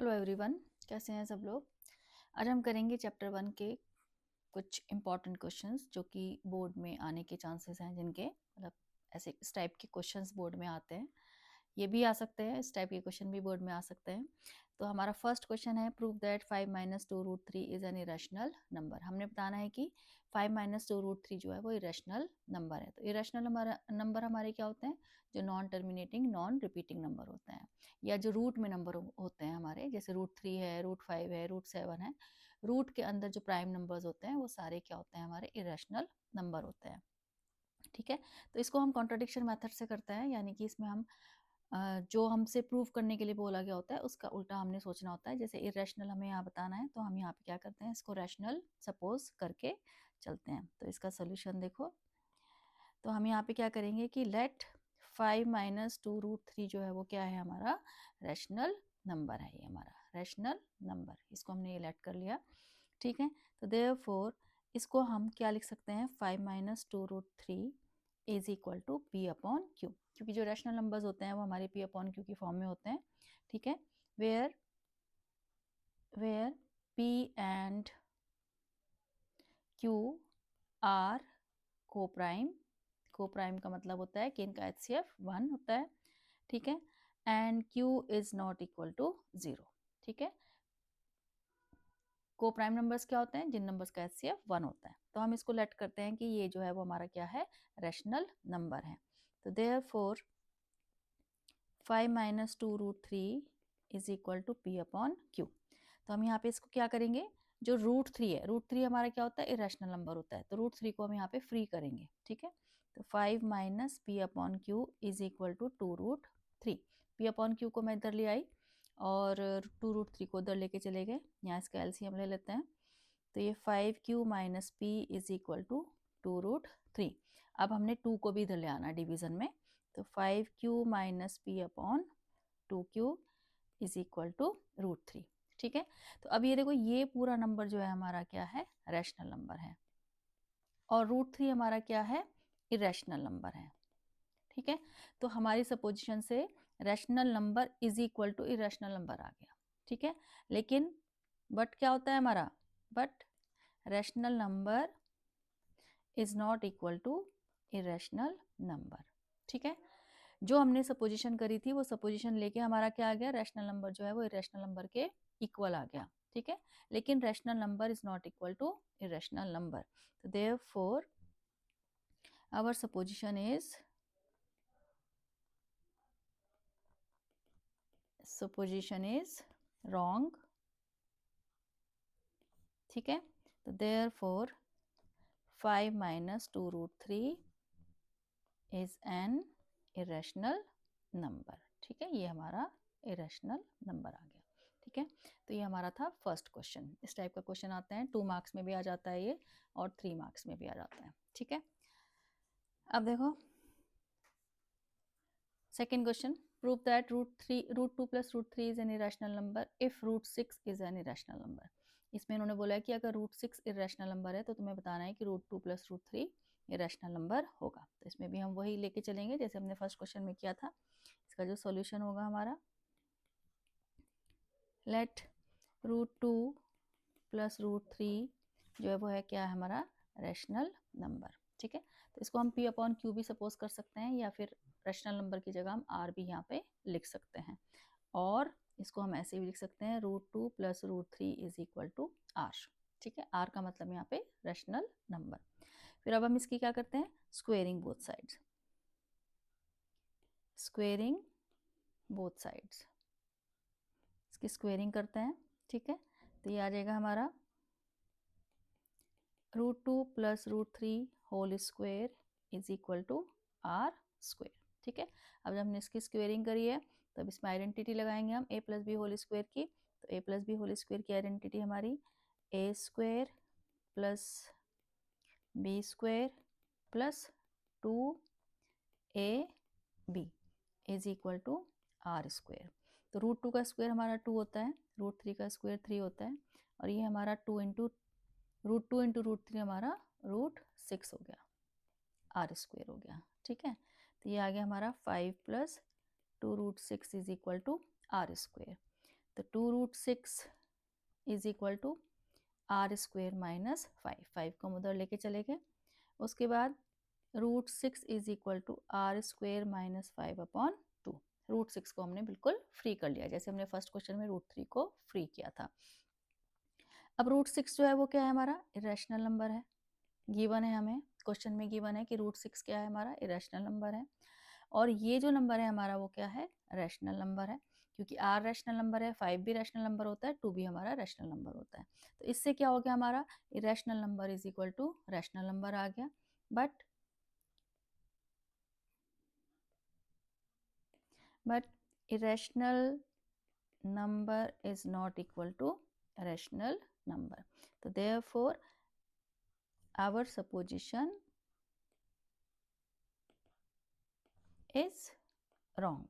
Hello everyone, कैसे हैं सब लोग। आज हम करेंगे चैप्टर 1 के कुछ इम्पॉर्टेंट क्वेश्चंस जो कि बोर्ड में आने के चांसेस हैं, जिनके मतलब ऐसे इस टाइप के क्वेश्चंस बोर्ड में आते हैं। ये भी आ सकते हैं, इस टाइप के क्वेश्चन भी बोर्ड में आ सकते हैं। तो हमारा फर्स्ट क्वेश्चन है, prove that 5 - 2√3 is an irrational number. हमने बताना है कि 5 - 2√3 जो है वो इरेशनल नंबर है। तो इरेशनल नंबर हमारे क्या होते हैं, जो non terminating non repeating number होते हैं, या जो रूट में नंबर होते हैं हमारे, जैसे √3 है, √5 है, √7 है। रूट के अंदर जो प्राइम नंबर्स होते हैं वो सारे क्या होते हैं, हमारे इरेशनल नंबर होते हैं। ठीक है, तो इसको हम कॉन्ट्रडिक्शन मेथड से करते हैं, यानी कि इसमें हम जो हमसे प्रूव करने के लिए बोला गया होता है उसका उल्टा हमने सोचना होता है। जैसे इरेशनल हमें यहाँ बताना है, तो हम यहाँ पे क्या करते हैं, इसको रैशनल सपोज करके चलते हैं। तो इसका सोल्यूशन देखो, तो हम यहाँ पे क्या करेंगे कि लेट 5 - 2√3 जो है वो क्या है, हमारा रैशनल नंबर है। ये हमारा रैशनल नंबर, इसको हमने ये लेट कर लिया। ठीक है, तो देयरफॉर इसको हम क्या लिख सकते हैं, 5 - 2√3 is equal to P upon Q, क्योंकि जो रैशनल नंबर्स होते हैं वो हमारे P अपॉन Q की फॉर्म में होते हैं। ठीक है, where P and Q are coprime का मतलब होता है कि इनका HCF 1 होता है। ठीक है, and Q is not equal to 0। ठीक है, को प्राइम नंबर्स क्या होते हैं, जिन नंबर्स का HCF 1 होता है। तो हम इसको लेट करते हैं कि ये जो है वो हमारा क्या है, रैशनल नंबर है। तो therefore 5 - 2√3 is equal to P upon Q। तो हम यहाँ पे इसको क्या करेंगे, जो √3 है, √3 हमारा क्या होता है, इरेशनल नंबर होता है, तो √3 को हम यहाँ पे फ्री करेंगे। ठीक है, तो 5 - P upon Q is equal to 2√3। P upon Q को मैं इधर ले आई और 2√3 को उधर लेके चले गए। यहाँ इसका एलसीएम ले लेते हैं, तो ये 5Q - P is equal to 2√3। अब हमने 2 को भी इधर ले आना डिवीजन में, तो 5Q - P upon 2Q is equal to √3। ठीक है, तो अब ये देखो, ये पूरा नंबर जो है हमारा क्या है, रैशनल नंबर है, और √3 हमारा क्या है, इरेशनल नंबर है। ठीक है, तो हमारी सपोजिशन से rational number is equal to irrational number आ गया। ठीक है, लेकिन बट क्या होता है हमारा, but rational number is not equal to irrational number. ठीक है, जो हमने सपोजिशन करी थी वो सपोजिशन लेके हमारा क्या आ गया, रैशनल नंबर जो है वो इरेशनल नंबर के इक्वल आ गया। ठीक है, लेकिन rational number is not equal to irrational number, तो therefore our supposition is wrong. ठीक है, तो therefore 5 - 2√3 is an irrational number. ठीक है, ये हमारा इरेशनल नंबर आ गया। ठीक है, तो ये हमारा था फर्स्ट क्वेश्चन। इस टाइप का क्वेश्चन आता है, 2 मार्क्स में भी आ जाता है ये, और 3 मार्क्स में भी आ जाता है। ठीक है, अब देखो second question, prove that √2 + √3 is an irrational number if √6 is an irrational number. इसमें इन्होंने बोला है कि अगर √6 इरेशनल नंबर है तो तुम्हें बताना है कि √2 + √3 इरेशनल नंबर होगा। तो इसमें भी हम वही लेके चलेंगे जैसे हमने फर्स्ट क्वेश्चन में किया था। इसका जो सॉल्यूशन होगा हमारा, लेट √2 + √3 जो है वो है क्या है, हमारा रैशनल नंबर। ठीक है, तो इसको हम P अपॉन Q भी सपोज कर सकते हैं, या फिर रैशनल नंबर की जगह हम R भी यहाँ पे लिख सकते हैं, और इसको हम ऐसे भी लिख सकते हैं, √2 + √3 इज इक्वल टू R। ठीक है, R का मतलब यहाँ पे रैशनल नंबर। फिर अब हम इसकी क्या करते हैं, squaring both sides, squaring both sides, इसकी स्क्वेयरिंग करते हैं। ठीक है, तो ये आ जाएगा हमारा √2 + √3 whole square is equal to R square. ठीक है, अब जब हमने इसकी स्क्वेयरिंग करी है तो अब इसमें आइडेंटिटी लगाएंगे हम a + b होल स्क्वेयर की। तो a + b होल स्क्वेयर की आइडेंटिटी हमारी a² + b² + 2ab is equal to R square. तो √2 का स्क्वेयर हमारा 2 होता है, √3 का स्क्वेयर 3 होता है, और ये हमारा √2 × √3 हमारा √6 हो गया, R स्क्वेयर हो गया। ठीक है, तो ये आ गया हमारा 5 + 2√6 is equal to R square. तो 2√6 is equal to R square minus 5 को हम उधर लेके चले गए। उसके बाद √6 is equal to R square minus 5/2। √6 को हमने बिल्कुल फ्री कर लिया, जैसे हमने फर्स्ट क्वेश्चन में √3 को फ्री किया था। अब √6 जो है वो क्या है, हमारा इरेशनल नंबर है, गिवन है, हमें क्वेश्चन में गिवन है कि √6 क्या है, हमारा इरेशनल नंबर है। और ये जो नंबर है हमारा वो क्या है, रैशनल नंबर है, क्योंकि r रैशनल नंबर है, 5 भी रैशनल नंबर होता है, 2 भी हमारा रैशनल नंबर होता है। तो इससे क्या हो गया, हमारा irrational number is equal to rational number आ गया। But irrational number is not equal to rational number. So therefore our supposition is wrong.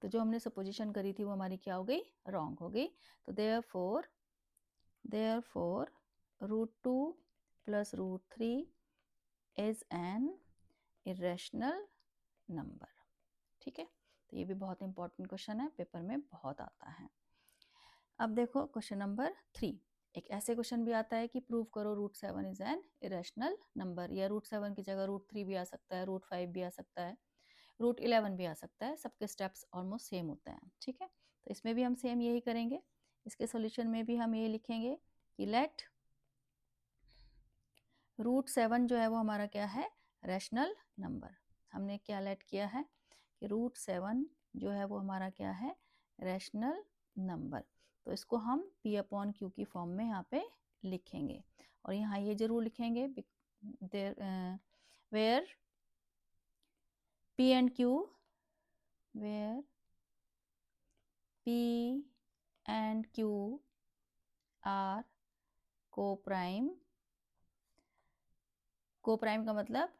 तो जो हमने सपोजिशन करी थी वो हमारी क्या हो गई, रॉन्ग हो गई। तो therefore √2 plus √3 is an irrational number। ठीक है, तो ये भी बहुत इंपॉर्टेंट क्वेश्चन है, पेपर में बहुत आता है। अब देखो क्वेश्चन नंबर 3, एक ऐसे क्वेश्चन भी आता है कि प्रूव करो √7 इज एन इरेशनल नंबर, या √7 की जगह √3 भी आ सकता है, √5 भी आ सकता है, √11 भी आ सकता है, सबके स्टेप्स ऑलमोस्ट सेम होते हैं। ठीक है, तो इसमें भी हम सेम यही करेंगे, इसके सॉल्यूशन में भी हम ये लिखेंगे कि लेट √7 जो है वो हमारा क्या है, रैशनल नंबर। हमने क्या लेट किया है कि √7 जो है वो हमारा क्या है, रैशनल नंबर। तो इसको हम P/Q की फॉर्म में यहाँ पे लिखेंगे, और यहाँ ये जरूर लिखेंगे where P and Q are coprime. Coprime का मतलब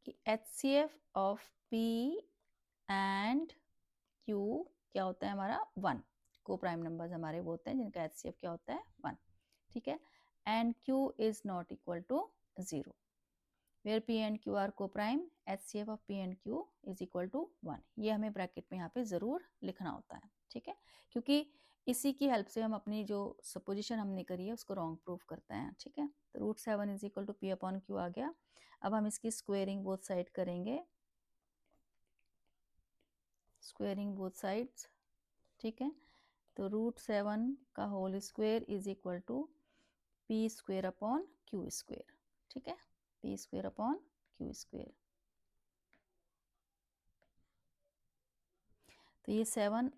कि HCF of P and Q क्या होता है, हमारा 1। कोप्राइम नंबर्स हमारे वो होते हैं जिनका HCF क्या होता है, 1। ठीक है, and Q is not equal to 0, where P and Q are coprime, HCF of P and Q is equal to 1। ये हमें ब्रैकेट में यहाँ पे जरूर लिखना होता है। ठीक है, क्योंकि इसी की हेल्प से हम अपनी जो सपोजिशन हमने करी है उसको रॉन्ग प्रूफ करते हैं। ठीक है, तो √7 इज इक्वल टू P/Q आ गया। अब हम इसकी स्क्वेयरिंग बोथ साइड करेंगे, स्क्वेयरिंग बोथ साइड्स। ठीक है, तो √7 का whole square is equal to P²/Q²। ठीक है, P²/Q²। तो ये 7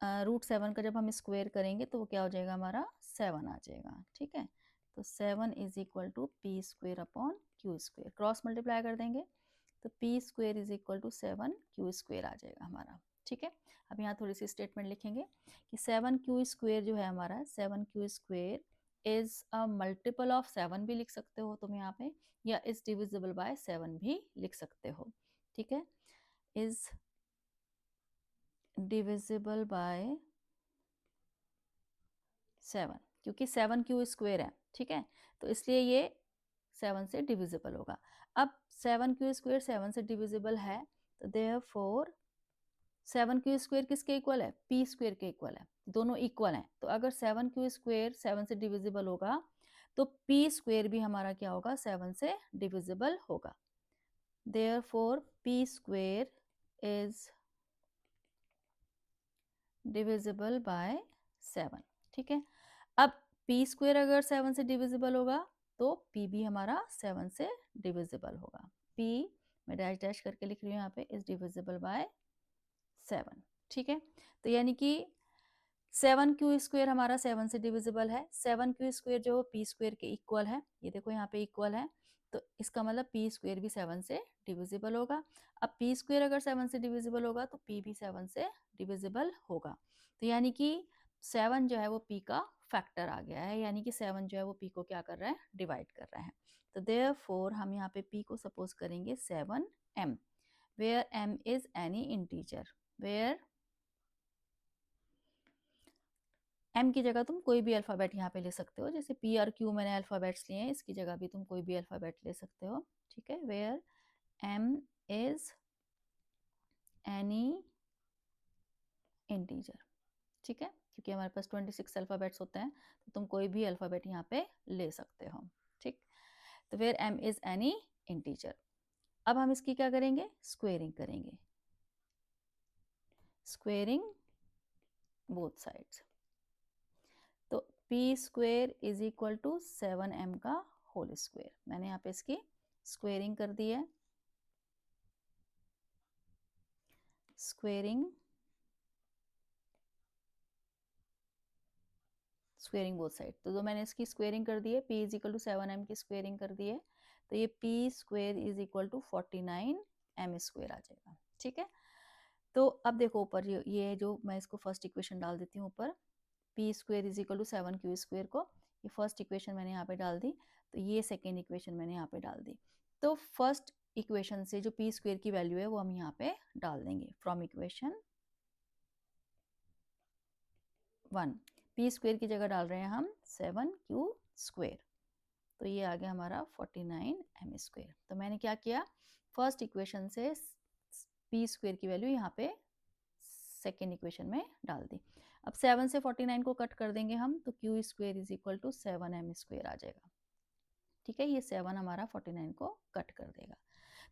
√7 का जब हम स्क्वेयर करेंगे तो वो क्या हो जाएगा, हमारा 7 आ जाएगा। ठीक है, तो 7 is equal to P²/Q²। Cross multiply कर देंगे तो P² is equal to 7Q² आ जाएगा हमारा। ठीक है, अब यहाँ थोड़ी सी स्टेटमेंट लिखेंगे कि 7Q² जो है हमारा, 7Q² is a multiple of 7 भी लिख सकते हो तुम यहाँ पे, या इज डिविजिबल बाय 7 भी लिख सकते हो। ठीक है, इज डिविजिबल बाय 7, क्योंकि 7Q² है। ठीक है, तो इसलिए ये 7 से डिविजिबल होगा। अब 7Q² 7 से डिविजिबल है, तो देयरफॉर 7Q² किसके इक्वल है, P² के इक्वल है, दोनों इक्वल हैं। तो अगर 7Q² 7 से डिविजिबल होगा तो P² भी हमारा क्या होगा, 7 से डिविजिबल होगा। Therefore P² is divisible by 7। ठीक है, अब P² अगर 7 से डिविजिबल होगा तो P भी हमारा 7 से डिविजिबल होगा। P मैं डैश डैश करके लिख रही हूँ यहाँ पे, इज डिविजिबल बाय 7। ठीक है, तो यानी कि 7Q² हमारा 7 से डिविजिबल है, 7Q² जो P² के इक्वल है, ये देखो यहाँ पे इक्वल है, तो इसका मतलब P² भी 7 से डिविजिबल होगा। अब P² अगर 7 से डिविजिबल होगा तो P भी 7 से डिविजिबल होगा। तो यानी कि 7 जो है वो P का फैक्टर आ गया है, यानी कि 7 जो है वो P को क्या कर रहा है, डिवाइड कर रहा है। तो देयरफॉर हम यहाँ पे P को सपोज करेंगे 7m, where m is any integer, where m की जगह तुम कोई भी अल्फ़ाबेट यहाँ पे ले सकते हो, जैसे P और Q मैंने अल्फ़ाबेट्स लिए हैं, इसकी जगह भी तुम कोई भी अल्फ़ाबेट ले सकते हो। ठीक है, where m is any integer, ठीक है, क्योंकि हमारे पास 26 अल्फ़ाबेट्स होते हैं, तो तुम कोई भी अल्फ़ाबेट यहाँ पे ले सकते हो, ठीक। तो where m is any integer. अब हम इसकी क्या करेंगे, स्क्वेयरिंग करेंगे, स्क्वेयरिंग बोथ साइड्स। तो p square is equal to 7m का होल स्क्वेयर। मैंने यहाँ पे इसकी स्क्वेयरिंग कर दी है, स्क्वेयरिंग बोथ साइड। तो जो मैंने इसकी स्क्वेयरिंग कर दी है, p is equal to 7m की स्क्वेयरिंग कर दी है, तो ये p square is equal to 49m square आ जाएगा, ठीक है। तो अब देखो ऊपर ये जो मैं इसको फर्स्ट इक्वेशन डाल देती हूँ ऊपर, p square is equal to 7q square को, ये फर्स्ट इक्वेशन मैंने यहाँ पे डाल दी, तो ये सेकेंड इक्वेशन मैंने यहाँ पे डाल दी। तो फर्स्ट इक्वेशन से जो p स्क्वेयर की वैल्यू है वो हम यहाँ पे डाल देंगे, फ्रॉम इक्वेशन 1 p स्क्वेयर की जगह डाल रहे हैं हम 7q स्क्वेयर, तो ये आ गया हमारा 49m स्क्वेयर। तो मैंने क्या किया, फर्स्ट इक्वेशन से p स्क्वेयर की वैल्यू यहाँ पे सेकेंड इक्वेशन में डाल दी। अब 7 से 49 को कट कर देंगे हम, तो q square is equal to 7m square आ जाएगा, ठीक है। ये 7 हमारा 49 को कट कर देगा,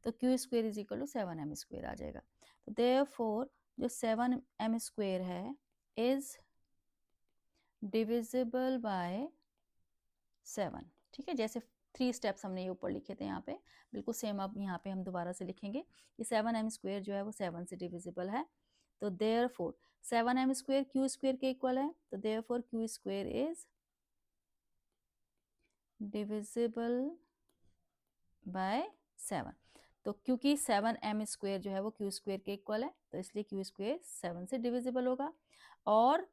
तो q square is equal to 7m square आ जाएगा। तो देयरफॉर जो 7m स्क्वेयर है इज डिविजिबल बाय 7, ठीक है। जैसे 3 स्टेप्स हमने ये ऊपर लिखे थे यहाँ पे, बिल्कुल सेम अब यहाँ पे हम दोबारा से लिखेंगे। ये 7m स्क्वेयर जो है वो 7 से डिविजिबल है, तो therefore 7m square q square के इक्वल है, तो therefore q square is divisible by 7। तो क्योंकि 7m स्क्वेयर जो है वो q स्क्वेयर के इक्वल है, तो इसलिए q स्क्वेयर 7 से डिविजिबल होगा, और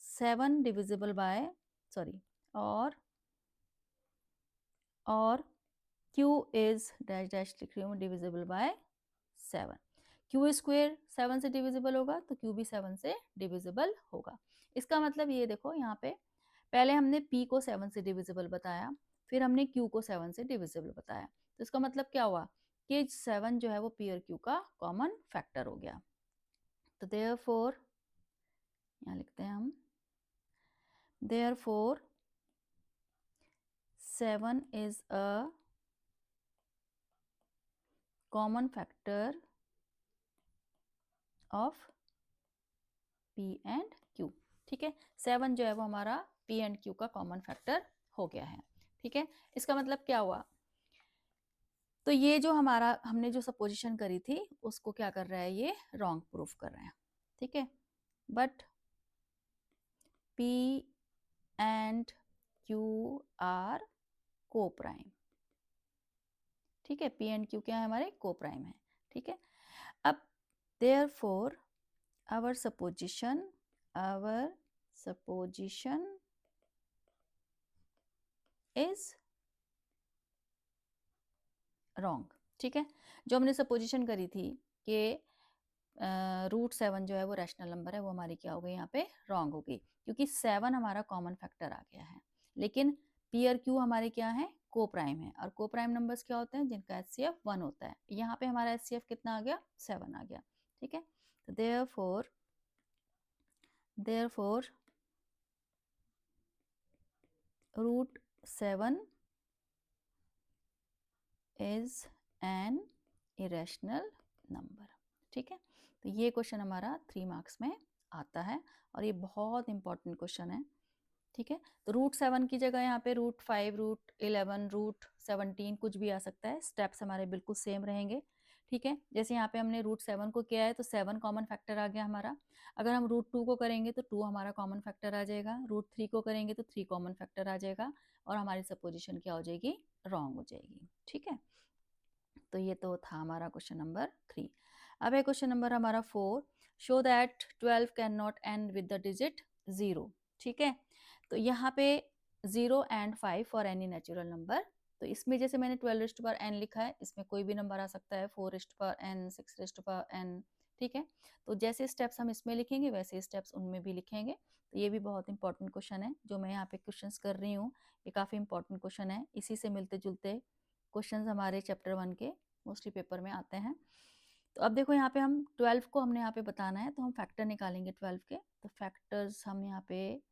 7 डिविजिबल बाय और q इज डैश डैश लिख रही हूँ डिविजिबल बाय 7। q स्क्वेयर 7 से डिविजिबल होगा, तो q भी 7 से डिविजिबल होगा। इसका मतलब ये देखो, यहाँ पे पहले हमने p को 7 से डिविजिबल बताया, फिर हमने q को 7 से डिविजिबल बताया, तो इसका मतलब क्या हुआ कि 7 जो है वो p और q का कॉमन फैक्टर हो गया। तो देयरफॉर यहाँ लिखते हैं हम, therefore 7 is a common factor of p and q, ठीक है। 7 जो है वो हमारा p एंड q का कॉमन फैक्टर हो गया है, ठीक है। इसका मतलब क्या हुआ, तो ये जो हमारा हमने जो सपोजिशन करी थी उसको क्या कर रहा है, ये रॉन्ग प्रूफ कर रहा है, ठीक है। But p and q are coprime, ठीक है। p एंड q क्या है, हमारे को प्राइम है, ठीक है। अब therefore our supposition is wrong, ठीक है। जो हमने सपोजिशन करी थी कि √7 जो है वो रैशनल नंबर है, वो हमारी क्या हो गई यहाँ पे, रॉन्ग हो गई, क्योंकि 7 हमारा कॉमन फैक्टर आ गया है, लेकिन p और q हमारे क्या है, को प्राइम है, और को प्राइम नंबर्स क्या होते हैं, जिनका HCF 1 होता है। यहाँ पे हमारा HCF कितना आ गया, 7 आ गया, ठीक है। तो therefore √7 is an irrational number, ठीक है। तो ये क्वेश्चन हमारा 3 मार्क्स में आता है, और ये बहुत इंपॉर्टेंट क्वेश्चन है, ठीक है। तो √7 की जगह यहाँ पे √5, √11, √17 कुछ भी आ सकता है, स्टेप्स हमारे बिल्कुल सेम रहेंगे, ठीक है। जैसे यहाँ पे हमने √7 को किया है, तो 7 कॉमन फैक्टर आ गया हमारा। अगर हम √2 को करेंगे तो 2 हमारा कॉमन फैक्टर आ जाएगा, √3 को करेंगे तो 3 कॉमन फैक्टर आ जाएगा, और हमारी सपोजिशन क्या हो जाएगी, रॉन्ग हो जाएगी, ठीक है। तो ये तो था हमारा क्वेश्चन नंबर 3। अब है क्वेश्चन नंबर हमारा 4, show that 12 can not and with the digit 0, ठीक है। तो यहाँ पे 0 and 5 for any natural number, तो इसमें जैसे मैंने 12n लिखा है, इसमें कोई भी नंबर आ सकता है, 4n, 6n, ठीक है। तो जैसे स्टेप्स हम इसमें लिखेंगे वैसे स्टेप्स उनमें भी लिखेंगे। तो ये भी बहुत इंपॉर्टेंट क्वेश्चन है जो मैं यहाँ पे क्वेश्चंस कर रही हूँ, ये काफ़ी इंपॉर्टेंट क्वेश्चन है। इसी से मिलते जुलते क्वेश्चंस हमारे चैप्टर 1 के मोस्टली पेपर में आते हैं। तो अब देखो यहाँ पे हम 12 को हमने यहाँ पे बताना है, तो हम फैक्टर निकालेंगे 12 के। तो फैक्टर्स हम यहाँ पे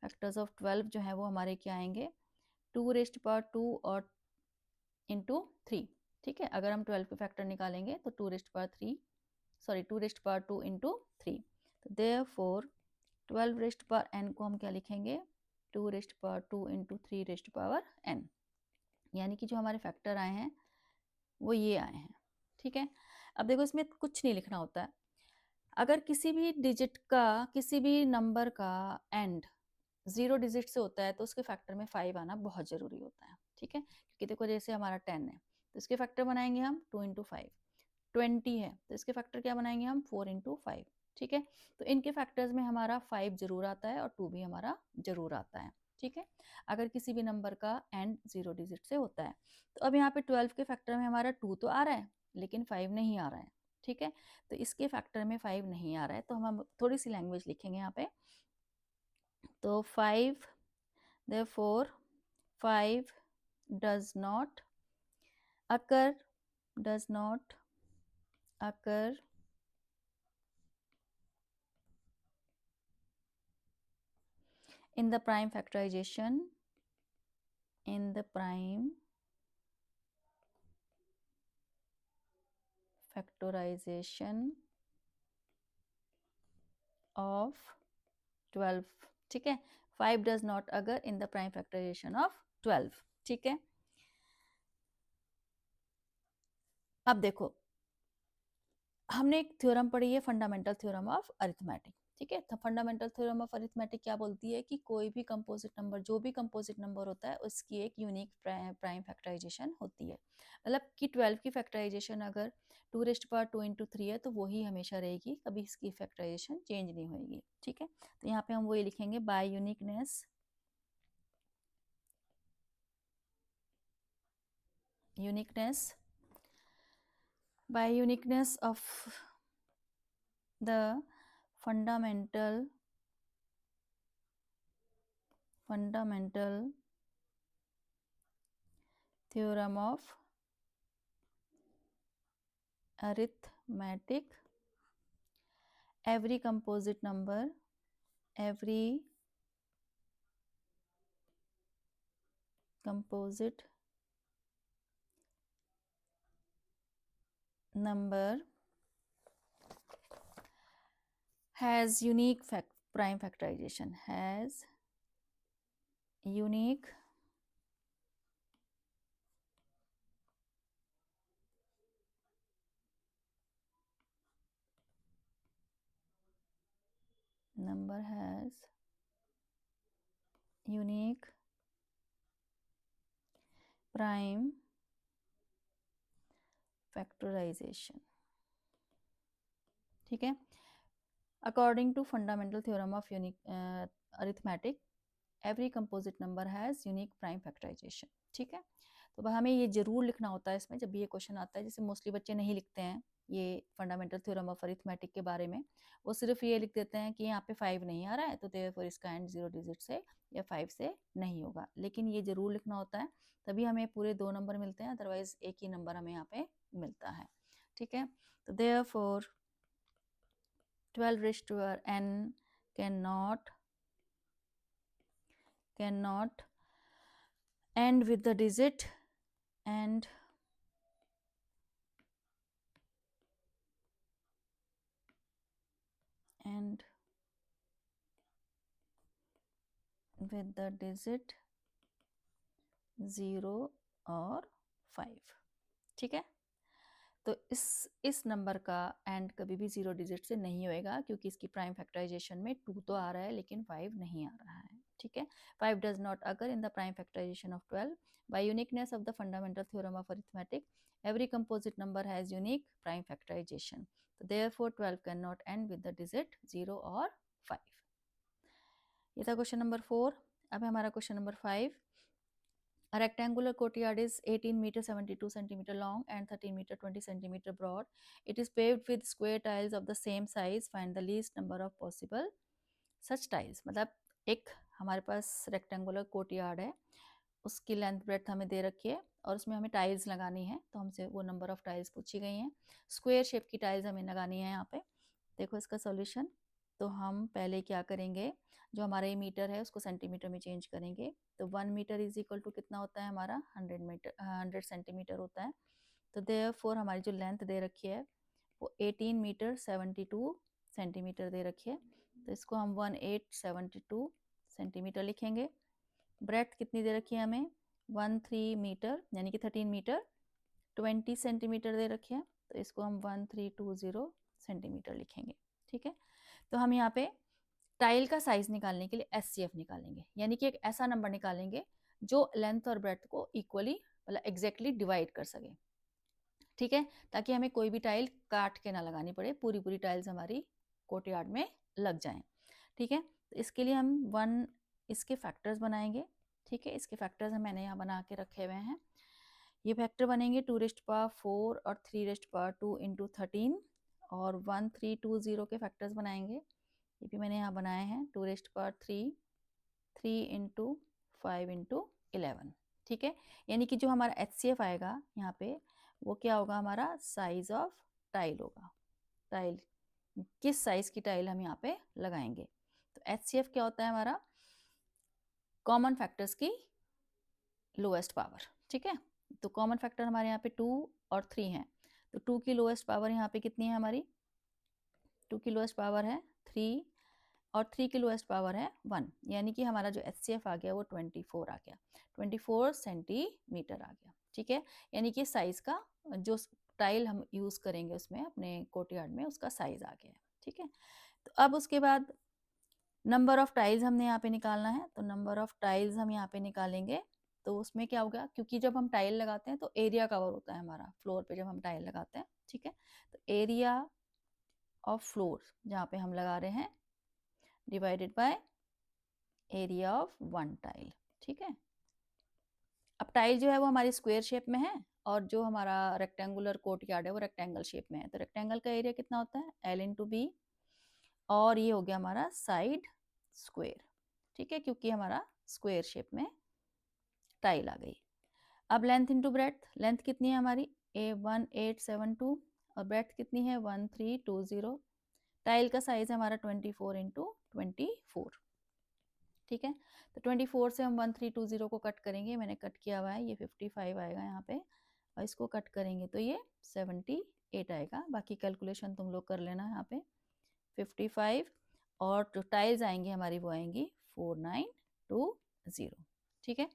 फैक्टर्स ऑफ 12 जो है वो हमारे क्या आएंगे, 2⁻²2 और इंटू 3। ठीक है, अगर हम 12 के फैक्टर निकालेंगे तो 2⁻2 इंटू 3। तो देयरफॉर 12⁻n को हम क्या लिखेंगे, 2⁻2 इंटू 3⁻n, यानी कि जो हमारे फैक्टर आए हैं वो ये आए हैं। ठीक है, अब देखो इसमें कुछ नहीं लिखना होता है। अगर किसी भी डिजिट का, किसी भी नंबर का एंड 0 डिजिट से होता है तो उसके फैक्टर में 5 आना बहुत ज़रूरी होता है। ठीक है, क्योंकि देखो जैसे हमारा 10 है तो इसके फैक्टर बनाएंगे हम 2 इंटू 5। 20 है तो इसके फैक्टर क्या बनाएंगे हम 4 इंटू 5। ठीक है, तो इनके फैक्टर्स में हमारा 5 जरूर आता है और 2 भी हमारा जरूर आता है। ठीक है, अगर किसी भी नंबर का एंड 0 डिजिट से होता है। तो अब यहाँ पे 12 के फैक्टर में हमारा 2 तो आ रहा है लेकिन 5 नहीं आ रहा है। ठीक है, तो इसके फैक्टर में 5 नहीं आ रहा है, तो हम थोड़ी सी लैंग्वेज लिखेंगे यहाँ पे। तो 5, therefore 5 does not occur in the prime factorization of 12। ठीक है, 5 does not occur in the prime factorization of 12। ठीक है, अब देखो हमने एक थ्योरम पढ़ी है, फंडामेंटल थ्योरम ऑफ अरिथमेटिक। ठीक है, तो फंडामेंटल थ्योरम ऑफ अरिथमेटिक क्या बोलती है कि कोई भी कंपोजिट नंबर, जो भी कंपोजिट नंबर होता है उसकी एक यूनिक प्राइम फैक्टराइजेशन होती है। मतलब कि 12 की फैक्टराइजेशन अगर 2⁻2 इंटू 3 है तो वही हमेशा रहेगी, कभी इसकी फैक्टराइजेशन चेंज नहीं होगी। ठीक है, तो यहाँ पे हम वही लिखेंगे, by uniqueness of the fundamental theorem of arithmetic, every composite number has unique prime factorization, has unique number has unique prime factorization। ठीक है, according to fundamental theorem of unique arithmetic, every composite number has unique prime factorization. ठीक है, तो हमें ये जरूर लिखना होता है इसमें, जब भी ये क्वेश्चन आता है, जैसे मोस्टली बच्चे नहीं लिखते हैं ये फंडामेंटल थ्योरम ऑफ अरिथमेटिक के बारे में, वो सिर्फ ये लिख देते हैं कि यहाँ पे 5 नहीं आ रहा है तो देयरफॉर इसका एंड 0 डिजिट से या 5 से नहीं होगा। लेकिन ये जरूर लिखना होता है, तभी हमें पूरे 2 नंबर मिलते हैं, अदरवाइज एक ही नंबर हमें यहाँ पे मिलता है। ठीक है, तो therefore 12⁻n cannot end with the digit and with the digit 0 और 5। ठीक है, तो इस नंबर का एंड कभी भी 0 डिजिट से नहीं होएगा, क्योंकि इसकी प्राइम फैक्टराइजेशन में 2 तो आ रहा है लेकिन 5 नहीं आ रहा है। ठीक है, 5 does not occur in the prime factorization of 12। by uniqueness of the fundamental theorem of arithmetic, every composite number has unique prime factorization, so therefore 12 cannot end with the digit 0 और 5। ये था क्वेश्चन नंबर 4। अब हमारा question number 5। A rectangular courtyard is 18 meter 72 centimeter long and 13 meter 20 centimeter broad. It is paved with square tiles of the same size. Find the least number of possible such tiles। मतलब एक हमारे पास rectangular courtyard है, उसकी length breadth हमें दे रखी है और उसमें हमें टाइल्स लगानी है, तो हमसे वो नंबर ऑफ टाइल्स पूछी गई हैं। स्क्वायर शेप की टाइल्स हमें लगानी है यहाँ पे। देखो इसका सॉल्यूशन, तो हम पहले क्या करेंगे, जो हमारा ये मीटर है उसको सेंटीमीटर में चेंज करेंगे। तो 1 मीटर इज इक्वल टू कितना होता है हमारा 100 सेंटीमीटर होता है। तो देयरफॉर हमारी जो लेंथ दे रखी है वो 18 मीटर 72 सेंटीमीटर दे रखी है, तो इसको हम 1872 सेंटीमीटर लिखेंगे। ब्रेथ कितनी दे रखी है हमें 13 मीटर यानी कि 13 मीटर 20 सेंटीमीटर दे रखी है, तो इसको हम 1320 सेंटीमीटर लिखेंगे। ठीक है, तो हम यहाँ पे टाइल का साइज निकालने के लिए एचसीएफ निकालेंगे, यानी कि एक ऐसा नंबर निकालेंगे जो लेंथ और ब्रेथ को इक्वली मतलब एग्जैक्टली डिवाइड कर सके। ठीक है, ताकि हमें कोई भी टाइल काट के ना लगानी पड़े, पूरी पूरी टाइल्स हमारी कोर्टयार्ड में लग जाएं। ठीक है, तो इसके लिए हम इसके फैक्टर्स बनाएंगे। ठीक है, इसके फैक्टर्स मैंने यहाँ बना के रखे हुए हैं। ये फैक्टर बनेंगे 2⁴ और 3⁴ इंटू 13 और 1320 के फैक्टर्स बनाएंगे। ये भी मैंने यहाँ बनाए हैं 2⁵, 3 इंटू 5 इंटू 11। ठीक है, यानी कि जो हमारा एचसीएफ आएगा यहाँ पे वो क्या होगा, हमारा साइज ऑफ टाइल होगा। टाइल किस साइज की टाइल हम यहाँ पे लगाएंगे। तो एचसीएफ क्या होता है हमारा कॉमन फैक्टर्स की लोएस्ट पावर। ठीक है, तो कॉमन फैक्टर हमारे यहाँ पे 2 और 3 है, तो 2 की लोएस्ट पावर यहाँ पे कितनी है हमारी 2 की लोएस्ट पावर है 3 और 3 की लोएस्ट पावर है 1, यानी कि हमारा जो एचसीएफ आ गया वो 24 आ गया, 24 सेंटीमीटर आ गया। ठीक है, यानी कि साइज का जो टाइल हम यूज करेंगे उसमें अपने कोर्टयार्ड में उसका साइज आ गया है। ठीक है, तो अब उसके बाद नंबर ऑफ टाइल्स हमने यहाँ पे निकालना है, तो नंबर ऑफ टाइल्स हम यहाँ पे निकालेंगे। तो उसमें क्या होगा, क्योंकि जब हम टाइल लगाते हैं तो एरिया कवर होता है हमारा फ्लोर पे जब हम टाइल लगाते हैं। ठीक है, तो एरिया ऑफ फ्लोर जहाँ पे हम लगा रहे हैं divided by area of 1 tile. ठीक है, अब टाइल जो है वो हमारी स्क्वायर शेप में है और जो हमारा रेक्टेंगुलर कोर्टयार्ड है वो रेक्टेंगल शेप में है, तो रेक्टेंगल का एरिया कितना होता है L/B और ये हो गया हमारा साइड स्क्वायर। ठीक है, क्योंकि हमारा स्क्वायर शेप में टाइल आ गई। अब लेंथ इंटू ब्रेथ, लेंथ कितनी है हमारी 1872 और ब्रेथ कितनी है 1320। टाइल का साइज है हमारा 24 इंटू 24। ठीक है, तो 24 से हम 1320 को कट करेंगे, मैंने कट किया हुआ है, ये 55 आएगा यहाँ पे और इसको कट करेंगे तो ये 78 आएगा। बाकी कैलकुलेशन तुम लोग कर लेना यहाँ पे 55 और जो टाइल्स आएंगी हमारी वो आएंगी 4920। ठीक है,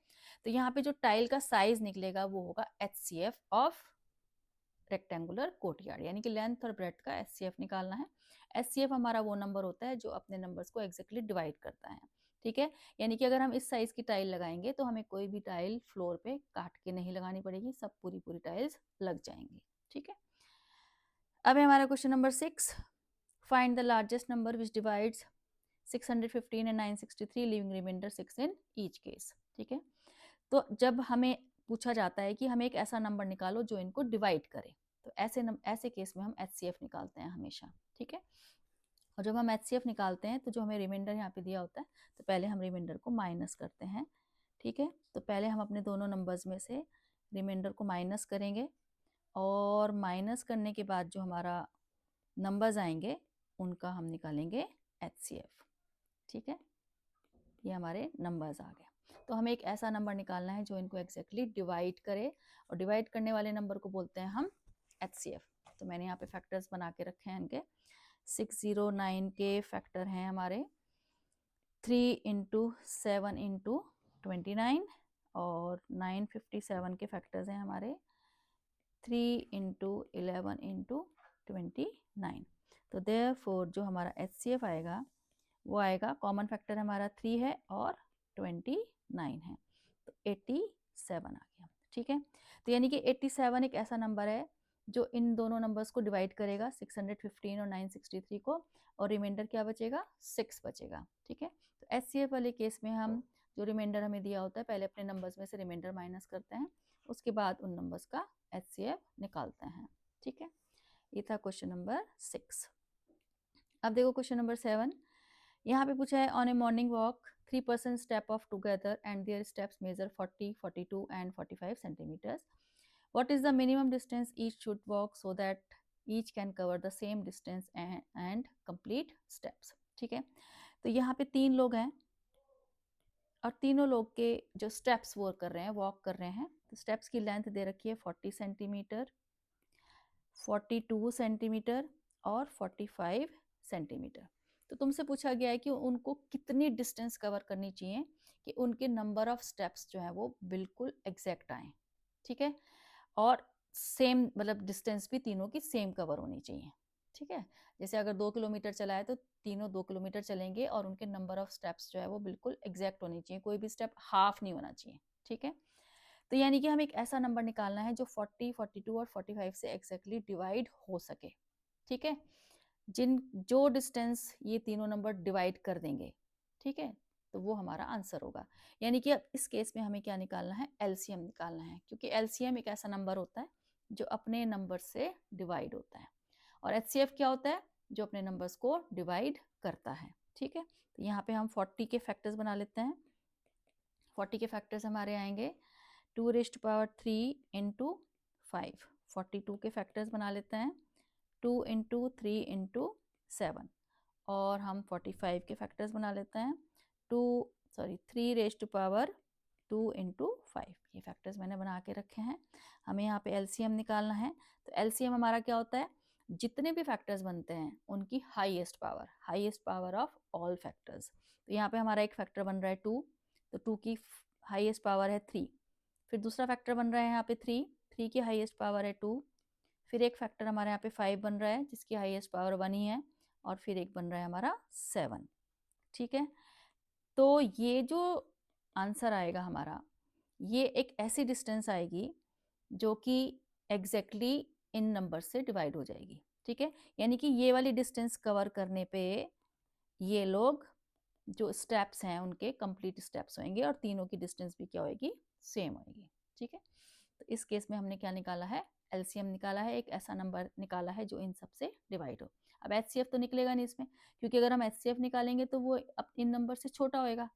तो यहाँ पे जो टाइल का साइज निकलेगा वो होगा एचसीएफ ऑफ रेक्टेंगुलर कोर्टयार्ड, यानी कि लेंथ और ब्रेथ का एचसीएफ निकालना है। एचसीएफ हमारा वो नंबर होता है जो अपने नंबर्स को एग्जैक्टली डिवाइड करता है। ठीक है, यानी कि अगर हम इस साइज की टाइल लगाएंगे तो हमें कोई भी टाइल फ्लोर पे काट के नहीं लगानी पड़ेगी, सब पूरी पूरी टाइल्स लग जाएंगी। ठीक है, अब है हमारा question number 6, find the largest number which divides 615 and 963 leaving remainder 6 in each case. ठीक है, तो जब हमें पूछा जाता है कि हमें एक ऐसा नंबर निकालो जो इनको डिवाइड करे, तो ऐसे केस में हम एचसीएफ निकालते हैं हमेशा। ठीक है, और जब हम एचसीएफ निकालते हैं तो जो हमें रिमाइंडर यहाँ पे दिया होता है तो पहले हम रिमाइंडर को माइनस करते हैं। ठीक है, तो पहले हम अपने दोनों नंबर्स में से रिमाइंडर को माइनस करेंगे और माइनस करने के बाद जो हमारा नंबर्स आएंगे उनका हम निकालेंगे एचसीएफ। ठीक है, ये हमारे नंबर्स आ गए। तो हमें एक ऐसा नंबर निकालना है जो इनको एग्जैक्टली डिवाइड करे और डिवाइड करने वाले नंबर को बोलते हैं हम एचसीएफ। तो मैंने यहाँ पे फैक्टर्स बना के रखे हैं इनके 609 के फैक्टर हैं हमारे 3 इंटू 7 इंटू 29 और 957 के फैक्टर्स हैं हमारे 3 इंटू 11 इंटू 29। तो देयरफॉर जो हमारा एचसीएफ आएगा वो आएगा, कॉमन फैक्टर हमारा 3 है और 29 है, तो 87 आ गया। ठीक है, तो यानी कि 87 एक ऐसा नंबर है जो इन दोनों नंबर्स को डिवाइड करेगा 615 और 963 को, और रिमाइंडर क्या बचेगा 6 बचेगा। ठीक है, तो एचसीएफ वाले केस में हम जो रिमाइंडर हमें दिया होता है पहले अपने नंबर्स में से रिमाइंडर माइनस करते हैं, उसके बाद उन नंबर्स का एचसीएफ निकालते हैं। ठीक है, ये था क्वेश्चन नंबर 6। अब देखो क्वेश्चन नंबर 7, यहाँ पे पूछा है on a morning walk 3 person step off together and their steps measure 40, 42 and 45 centimetres. What is the minimum distance each should walk so that each can cover the same distance and complete steps. ठीक है, तो यहाँ पे 3 लोग हैं और तीनों लोग के जो स्टेप्स वो कर रहे हैं, वॉक कर रहे हैं, तो स्टेप्स की लेंथ दे रखी है 40 सेंटीमीटर, 42 सेंटीमीटर और 45 सेंटीमीटर. तो तुमसे पूछा गया है कि उनको कितनी डिस्टेंस कवर करनी चाहिए कि उनके नंबर ऑफ स्टेप्स जो है वो बिल्कुल एग्जैक्ट आए. ठीक है, और सेम मतलब डिस्टेंस भी तीनों की सेम कवर होनी चाहिए. ठीक है, जैसे अगर 2 किलोमीटर चला है तो तीनों 2 किलोमीटर चलेंगे और उनके नंबर ऑफ स्टेप्स जो है वो बिल्कुल एग्जैक्ट होनी चाहिए, कोई भी स्टेप हाफ नहीं होना चाहिए. ठीक है, तो यानी कि हमें एक ऐसा नंबर निकालना है जो 40, 42 और 45 से एग्जैक्टली डिवाइड हो सके. ठीक है, जो डिस्टेंस ये तीनों नंबर डिवाइड कर देंगे, ठीक है, तो वो हमारा आंसर होगा. यानी कि अब इस केस में हमें क्या निकालना है, एलसीएम निकालना है, क्योंकि एलसीएम एक ऐसा नंबर होता है जो अपने नंबर से डिवाइड होता है और एचसीएफ क्या होता है, जो अपने नंबर्स को डिवाइड करता है. ठीक है, तो यहाँ पे हम 40 के फैक्टर्स बना लेते हैं. 40 के फैक्टर्स हमारे आएंगे 2⁻³ इंटू 5. 42 के फैक्टर्स बना लेते हैं 2 इंटू 3 इंटू 7 और हम 45 के फैक्टर्स बना लेते हैं 3⁻² इंटू 5. ये फैक्टर्स मैंने बना के रखे हैं. हमें यहाँ पे एलसीएम निकालना है. तो एलसीएम हमारा क्या होता है, जितने भी फैक्टर्स बनते हैं उनकी highest power of all factors. तो यहाँ पे हमारा एक फैक्टर बन रहा है 2, तो 2 की हाईएस्ट पावर है 3. फिर दूसरा फैक्टर बन रहा है यहाँ पे 3 की हाईएस्ट पावर है 2. फिर एक फैक्टर हमारे यहाँ पे 5 बन रहा है जिसकी हाईएस्ट पावर 1 ही है और फिर एक बन रहा है हमारा 7. ठीक है, तो ये जो आंसर आएगा हमारा, ये एक ऐसी डिस्टेंस आएगी जो कि एग्जैक्टली इन नंबर से डिवाइड हो जाएगी. ठीक है, यानी कि ये वाली डिस्टेंस कवर करने पे ये लोग जो स्टेप्स हैं उनके कंप्लीट स्टेप्स होंगे और तीनों की डिस्टेंस भी क्या होगी, सेम होगी. ठीक है, तो इस केस में हमने क्या निकाला है, एलसीएम निकाला है, एक ऐसा नंबर निकाला है जो इन सब से डिवाइड हो. अब एचसीएफ तो निकलेगा नहीं इसमें, क्योंकि अगर हम एचसीएफ निकालेंगे तो वो इन नंबर से छोटा होएगा,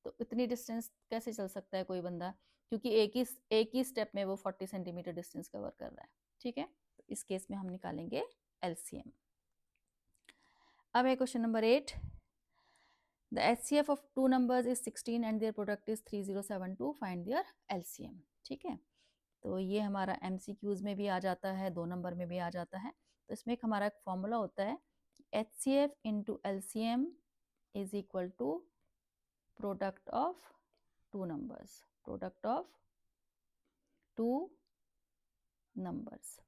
तो इतनी डिस्टेंस कैसे चल सकता है कोई बंदा, क्योंकि एक ही स्टेप में वो 40 सेंटीमीटर डिस्टेंस कवर कर रहा है. ठीक है, तो इस केस में हम निकालेंगे एलसीएम. अब है question number 8. The HCF of two numbers is 16 and their product is 3072. Find their LCM. ठीक है, तो ये हमारा MCQs में भी आ जाता है, 2 नंबर में भी आ जाता है. तो इसमें एक हमारा एक फॉर्मूला होता है HCF into LCM is equal to product of two numbers.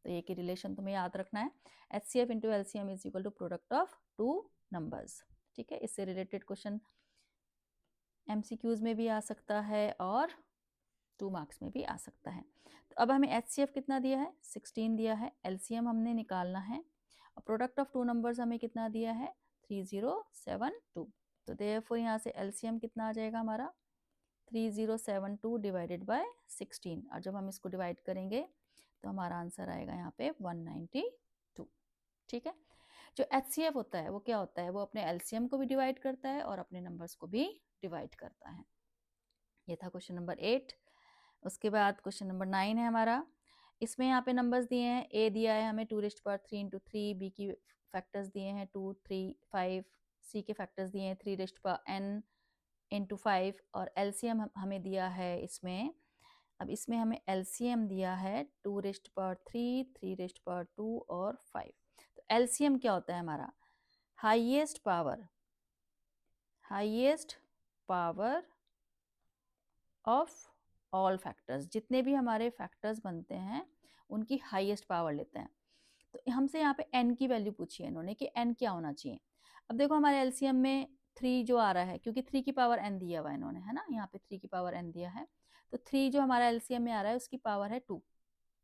तो ये की रिलेशन तुम्हें याद रखना है, HCF into LCM is equal to product of 2 numbers. ठीक है, इससे रिलेटेड क्वेश्चन MCQs में भी आ सकता है और 2 मार्क्स में भी आ सकता है. तो अब हमें HCF कितना दिया है, 16 दिया है. LCM हमने निकालना है और प्रोडक्ट ऑफ 2 नंबर्स हमें कितना दिया है, 3072. तो देयरफॉर यहाँ से LCM कितना आ जाएगा हमारा, 3072 डिवाइडेड बाय 16. और जब हम इसको डिवाइड करेंगे तो हमारा आंसर आएगा यहाँ पे 192. ठीक है, जो HCF होता है वो क्या होता है, वो अपने LCM को भी डिवाइड करता है और अपने नंबर्स को भी डिवाइड करता है. ये था क्वेश्चन नंबर 8. उसके बाद क्वेश्चन नंबर 9 है हमारा. इसमें यहाँ पे नंबर्स दिए हैं, A दिया है हमें 2⁻³ इंटू 3, B की फैक्टर्स दिए हैं 2, 3, 5, C के फैक्टर्स दिए हैं 3⁻n इंटू 5 और LCM हमें दिया है इसमें. अब इसमें हमें LCM दिया है 2⁻³ 3⁻² और 5. तो LCM क्या होता है हमारा, highest power of all factors. जितने भी हमारे फैक्टर्स बनते हैं उनकी हाईएस्ट पावर लेते हैं. तो हमसे यहाँ पे n की वैल्यू पूछी है इन्होंने कि n क्या होना चाहिए. अब देखो हमारे LCM में 3 जो आ रहा है, क्योंकि 3 की पावर n दिया हुआ है इन्होंने, है ना, यहाँ पे 3 की पावर n दिया है, तो 3 जो हमारा LCM में आ रहा है उसकी पावर है 2.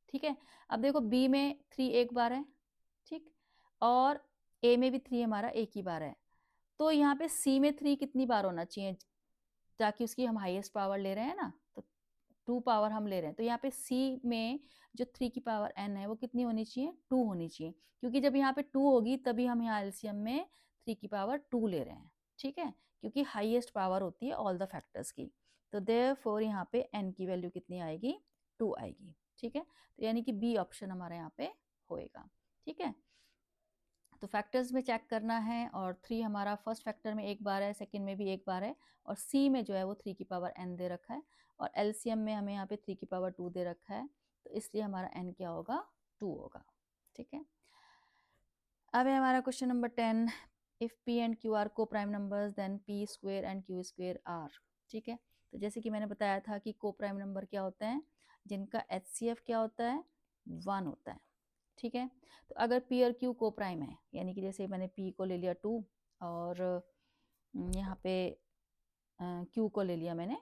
ठीक है, अब देखो B में 3 एक बार है, ठीक, और A में भी 3 हमारा एक ही बार है. तो यहाँ पे C में 3 कितनी बार होना चाहिए, ताकि उसकी हम हाईएस्ट पावर ले रहे हैं ना, तो 2 पावर हम ले रहे हैं, तो यहाँ पे C में जो 3 की पावर n है वो कितनी होनी चाहिए, 2 होनी चाहिए, क्योंकि जब यहाँ पे 2 होगी तभी हम यहाँ LCM में 3 की पावर 2 ले रहे हैं. ठीक है, क्योंकि हाईएस्ट पावर होती है ऑल द फैक्टर्स की। तो देयरफॉर यहाँ पे n की वैल्यू कितनी आएगी, 2 आएगी। ठीक है, तो यानी कि बी ऑप्शन हमारे यहाँ पे होएगा। ठीक है, तो फैक्टर्स में चेक करना है, और 3 हमारा फर्स्ट फैक्टर में एक बार है, सेकंड में भी एक बार है, और सी में जो है वो 3 की पावर n दे रखा है, और एलसीएम में हमें यहाँ पे 3 की पावर 2 दे रखा है, तो इसलिए हमारा n क्या होगा, 2 होगा। ठीक है, अब है हमारा question number 10, if p and q are coprime numbers then p square and q square are. ठीक है, तो जैसे कि मैंने बताया था कि को प्राइम नंबर क्या होता है, जिनका HCF क्या होता है, 1 होता है। ठीक है, तो अगर p और q को प्राइम है, यानी कि जैसे मैंने p को ले लिया 2 और यहाँ पे q को ले लिया मैंने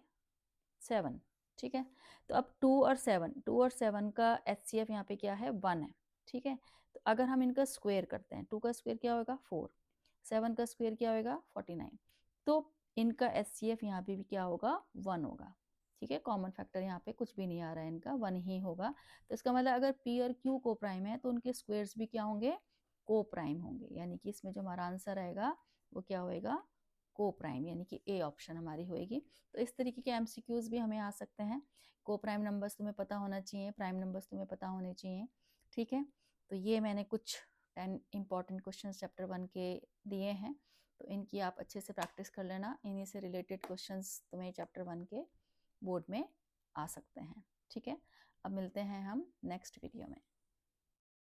7। ठीक है, तो अब 2 और 7 का HCF यहाँ पे क्या है, 1 है। ठीक है, तो अगर हम इनका स्क्वायर करते हैं, 2 का स्क्वायर क्या होगा 4, 7 का स्क्वायर क्या होगा 49, तो इनका HCF यहाँ पे भी क्या होगा, 1 होगा। ठीक है, कॉमन फैक्टर यहाँ पे कुछ भी नहीं आ रहा है, इनका 1 ही होगा। तो इसका मतलब अगर P और Q को प्राइम है तो उनके स्क्वायर्स भी क्या होंगे, को प्राइम होंगे, यानी कि इसमें जो हमारा आंसर आएगा वो क्या होएगा, को प्राइम, यानी कि ए ऑप्शन हमारी होएगी। तो इस तरीके के एमसीक्यूज भी हमें आ सकते हैं। को प्राइम नंबर्स तुम्हें पता होना चाहिए, प्राइम नंबर्स तुम्हें पता होने चाहिए। ठीक है, तो ये मैंने कुछ 10 इंपॉर्टेंट क्वेश्चन चैप्टर 1 के दिए हैं, तो इनकी आप अच्छे से प्रैक्टिस कर लेना। इन्हीं से रिलेटेड क्वेश्चंस तुम्हें चैप्टर 1 के बोर्ड में आ सकते हैं। ठीक है, अब मिलते हैं हम नेक्स्ट वीडियो में।